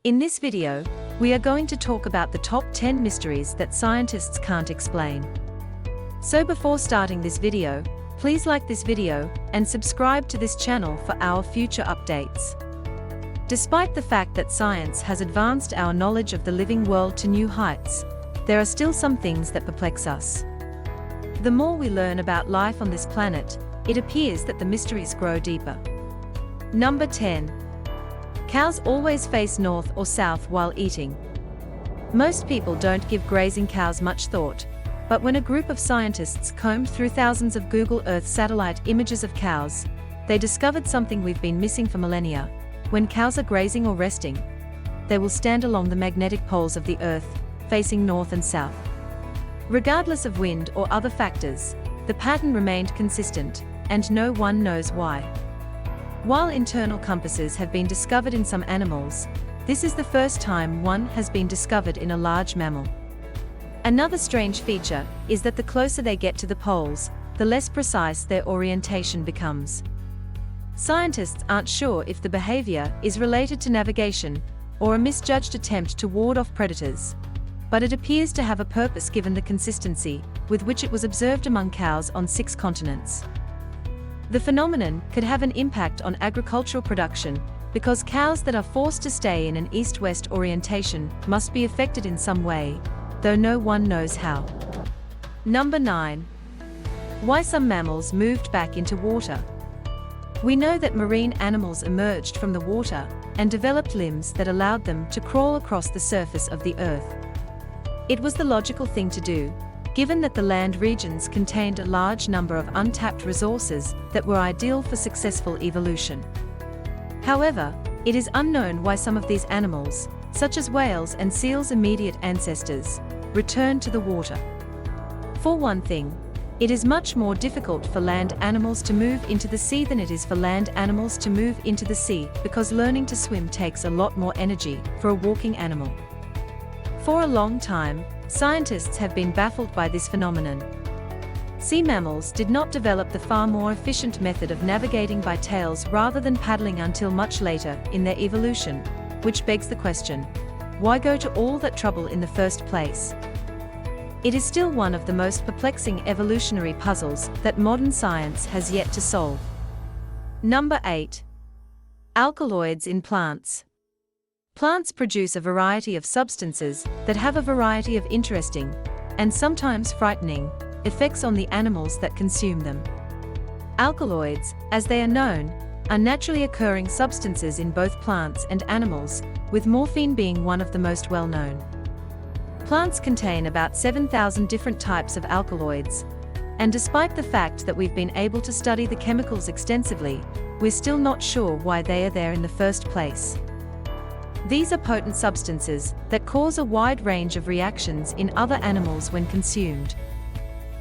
In this video, we are going to talk about the top 10 mysteries that scientists can't explain. So before starting this video, please like this video and subscribe to this channel for our future updates. Despite the fact that science has advanced our knowledge of the living world to new heights, there are still some things that perplex us. The more we learn about life on this planet, it appears that the mysteries grow deeper. Number 10. Cows always face north or south while eating. Most people don't give grazing cows much thought, but when a group of scientists combed through thousands of Google Earth satellite images of cows, they discovered something we've been missing for millennia. When cows are grazing or resting, they will stand along the magnetic poles of the Earth, facing north and south. Regardless of wind or other factors, the pattern remained consistent, and no one knows why. While internal compasses have been discovered in some animals, this is the first time one has been discovered in a large mammal. Another strange feature is that the closer they get to the poles, the less precise their orientation becomes. Scientists aren't sure if the behavior is related to navigation or a misjudged attempt to ward off predators, but it appears to have a purpose given the consistency with which it was observed among cows on 6 continents. The phenomenon could have an impact on agricultural production because cows that are forced to stay in an east-west orientation must be affected in some way, though no one knows how. Number 9. Why some mammals moved back into water. We know that marine animals emerged from the water and developed limbs that allowed them to crawl across the surface of the Earth. It was the logical thing to do, given that the land regions contained a large number of untapped resources that were ideal for successful evolution. However, it is unknown why some of these animals, such as whales and seals' immediate ancestors, returned to the water. For one thing, it is much more difficult for land animals to move into the sea than it is for land animals to move into the sea because learning to swim takes a lot more energy for a walking animal. For a long time, scientists have been baffled by this phenomenon. Sea mammals did not develop the far more efficient method of navigating by tails rather than paddling until much later in their evolution, which begs the question, why go to all that trouble in the first place? It is still one of the most perplexing evolutionary puzzles that modern science has yet to solve. Number 8. Alkaloids in plants. Plants produce a variety of substances that have a variety of interesting, and sometimes frightening, effects on the animals that consume them. Alkaloids, as they are known, are naturally occurring substances in both plants and animals, with morphine being one of the most well-known. Plants contain about 7,000 different types of alkaloids, and despite the fact that we've been able to study the chemicals extensively, we're still not sure why they are there in the first place. These are potent substances that cause a wide range of reactions in other animals when consumed.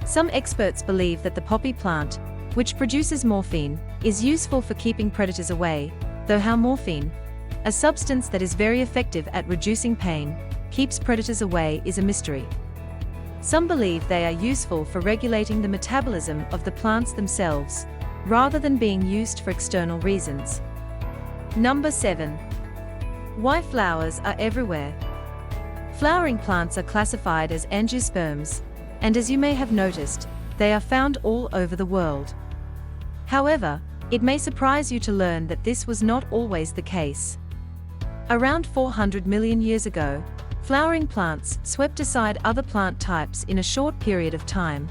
Some experts believe that the poppy plant, which produces morphine, is useful for keeping predators away, though how morphine, a substance that is very effective at reducing pain, keeps predators away is a mystery. Some believe they are useful for regulating the metabolism of the plants themselves, rather than being used for external reasons. Number 7. Why flowers are everywhere. Flowering plants are classified as angiosperms, and as you may have noticed, they are found all over the world. However, it may surprise you to learn that this was not always the case. Around 400 million years ago, flowering plants swept aside other plant types in a short period of time,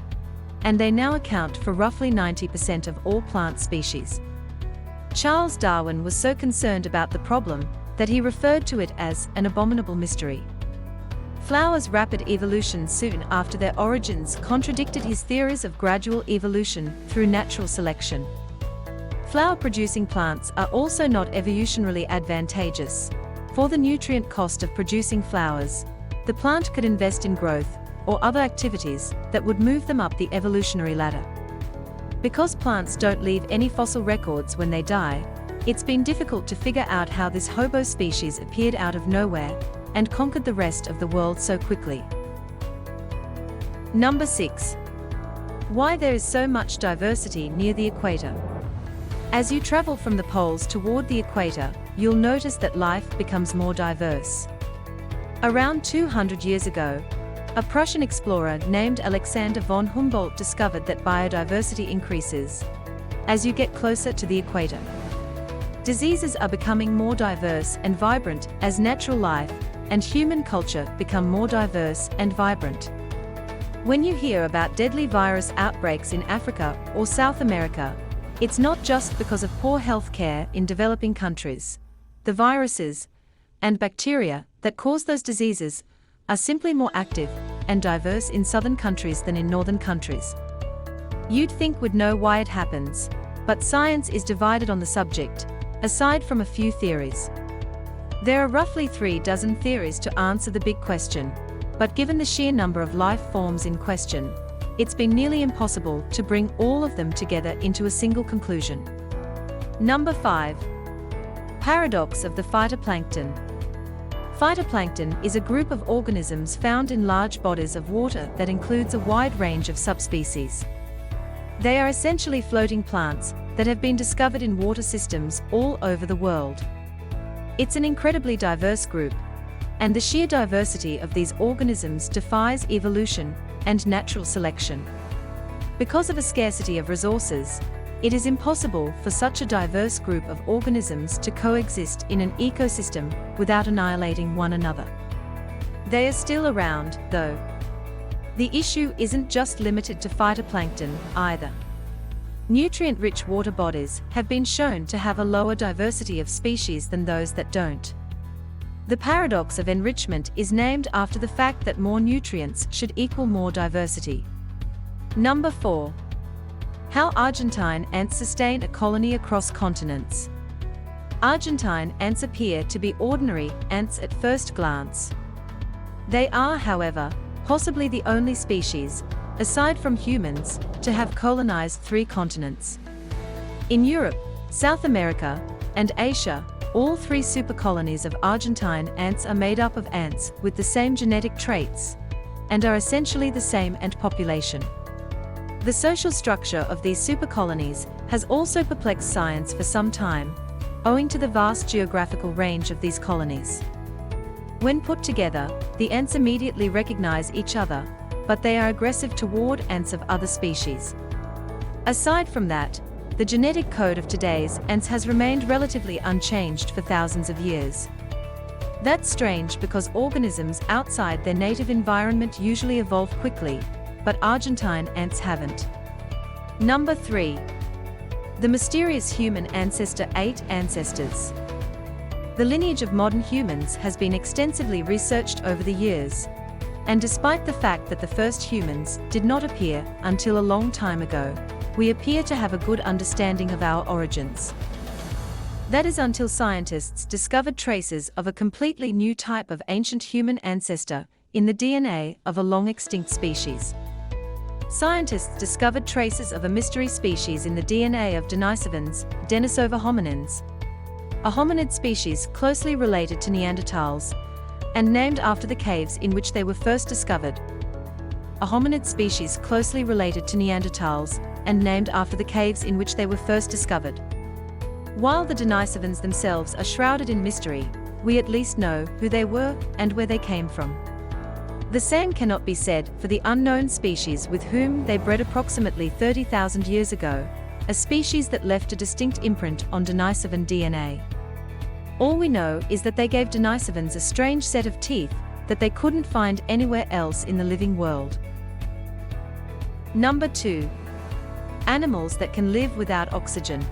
and they now account for roughly 90% of all plant species. Charles Darwin was so concerned about the problem that he referred to it as an abominable mystery. Flowers' rapid evolution soon after their origins contradicted his theories of gradual evolution through natural selection. Flower-producing plants are also not evolutionarily advantageous. For the nutrient cost of producing flowers, the plant could invest in growth or other activities that would move them up the evolutionary ladder. Because plants don't leave any fossil records when they die, it's been difficult to figure out how this hobo species appeared out of nowhere and conquered the rest of the world so quickly. Number 6. Why there is so much diversity near the equator. As you travel from the poles toward the equator, you'll notice that life becomes more diverse. Around 200 years ago, a Prussian explorer named Alexander von Humboldt discovered that biodiversity increases as you get closer to the equator. Diseases are becoming more diverse and vibrant as natural life and human culture become more diverse and vibrant. When you hear about deadly virus outbreaks in Africa or South America, it's not just because of poor health care in developing countries. The viruses and bacteria that cause those diseases are simply more active and diverse in southern countries than in northern countries. You'd think we'd know why it happens, but science is divided on the subject, aside from a few theories. There are roughly 36 theories to answer the big question, but given the sheer number of life forms in question, it's been nearly impossible to bring all of them together into a single conclusion. Number 5. Paradox of the phytoplankton. Phytoplankton is a group of organisms found in large bodies of water that includes a wide range of subspecies. They are essentially floating plants that have been discovered in water systems all over the world. It's an incredibly diverse group, and the sheer diversity of these organisms defies evolution and natural selection. Because of a scarcity of resources, it is impossible for such a diverse group of organisms to coexist in an ecosystem without annihilating one another. They are still around, though. The issue isn't just limited to phytoplankton, either. Nutrient-rich water bodies have been shown to have a lower diversity of species than those that don't. The paradox of enrichment is named after the fact that more nutrients should equal more diversity. Number 4. How Argentine ants sustain a colony across continents. Argentine ants appear to be ordinary ants at first glance. They are, however, possibly the only species, aside from humans, to have colonized 3 continents. In Europe, South America, and Asia, all 3 supercolonies of Argentine ants are made up of ants with the same genetic traits, and are essentially the same ant population. The social structure of these supercolonies has also perplexed science for some time, owing to the vast geographical range of these colonies. When put together, the ants immediately recognize each other, but they are aggressive toward ants of other species. Aside from that, the genetic code of today's ants has remained relatively unchanged for thousands of years. That's strange because organisms outside their native environment usually evolve quickly, but Argentine ants haven't. Number 3. The mysterious human ancestor 8 ancestors. The lineage of modern humans has been extensively researched over the years, and despite the fact that the first humans did not appear until a long time ago, we appear to have a good understanding of our origins. That is until scientists discovered traces of a completely new type of ancient human ancestor in the DNA of a long-extinct species. Scientists discovered traces of a mystery species in the DNA of denisovans, Denisova hominins, a hominid species closely related to Neanderthals, and named after the caves in which they were first discovered. A hominid species closely related to Neanderthals, and named after the caves in which they were first discovered. While the Denisovans themselves are shrouded in mystery, we at least know who they were and where they came from. The same cannot be said for the unknown species with whom they bred approximately 30,000 years ago, a species that left a distinct imprint on Denisovan DNA. All we know is that they gave Denisovans a strange set of teeth that they couldn't find anywhere else in the living world. Number 2. Animals that can live without oxygen.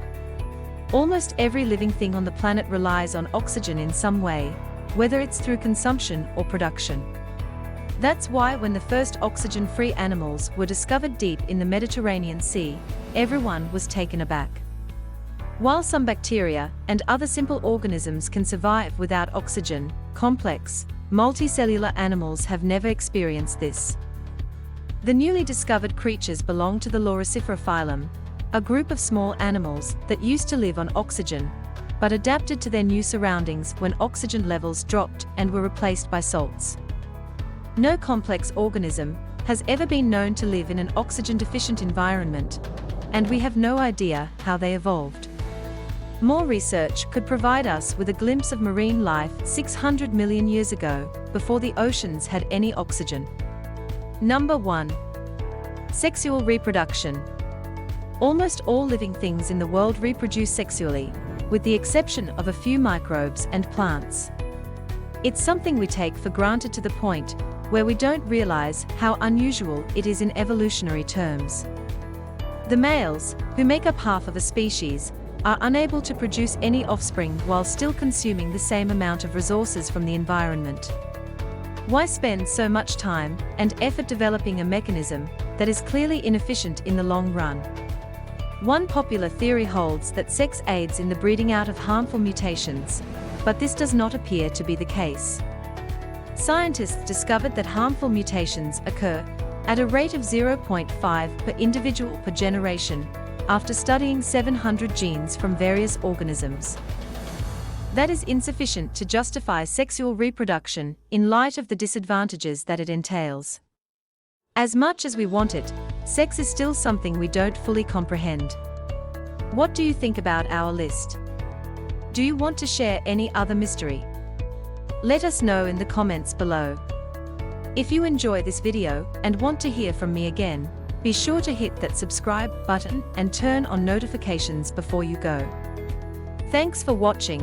Almost every living thing on the planet relies on oxygen in some way, whether it's through consumption or production. That's why when the first oxygen-free animals were discovered deep in the Mediterranean Sea, everyone was taken aback. While some bacteria and other simple organisms can survive without oxygen, complex, multicellular animals have never experienced this. The newly discovered creatures belong to the Loricifera phylum, a group of small animals that used to live on oxygen, but adapted to their new surroundings when oxygen levels dropped and were replaced by salts. No complex organism has ever been known to live in an oxygen-deficient environment, and we have no idea how they evolved. More research could provide us with a glimpse of marine life 600 million years ago, before the oceans had any oxygen. Number 1. Sexual reproduction. Almost all living things in the world reproduce sexually, with the exception of a few microbes and plants. It's something we take for granted to the point where we don't realize how unusual it is in evolutionary terms. The males, who make up half of a species, are unable to produce any offspring while still consuming the same amount of resources from the environment. Why spend so much time and effort developing a mechanism that is clearly inefficient in the long run? One popular theory holds that sex aids in the breeding out of harmful mutations, but this does not appear to be the case. Scientists discovered that harmful mutations occur at a rate of 0.5 per individual per generation, after studying 700 genes from various organisms. That is insufficient to justify sexual reproduction in light of the disadvantages that it entails. As much as we want it, sex is still something we don't fully comprehend. What do you think about our list? Do you want to share any other mystery? Let us know in the comments below. If you enjoy this video and want to hear from me again, be sure to hit that subscribe button and turn on notifications before you go. Thanks for watching.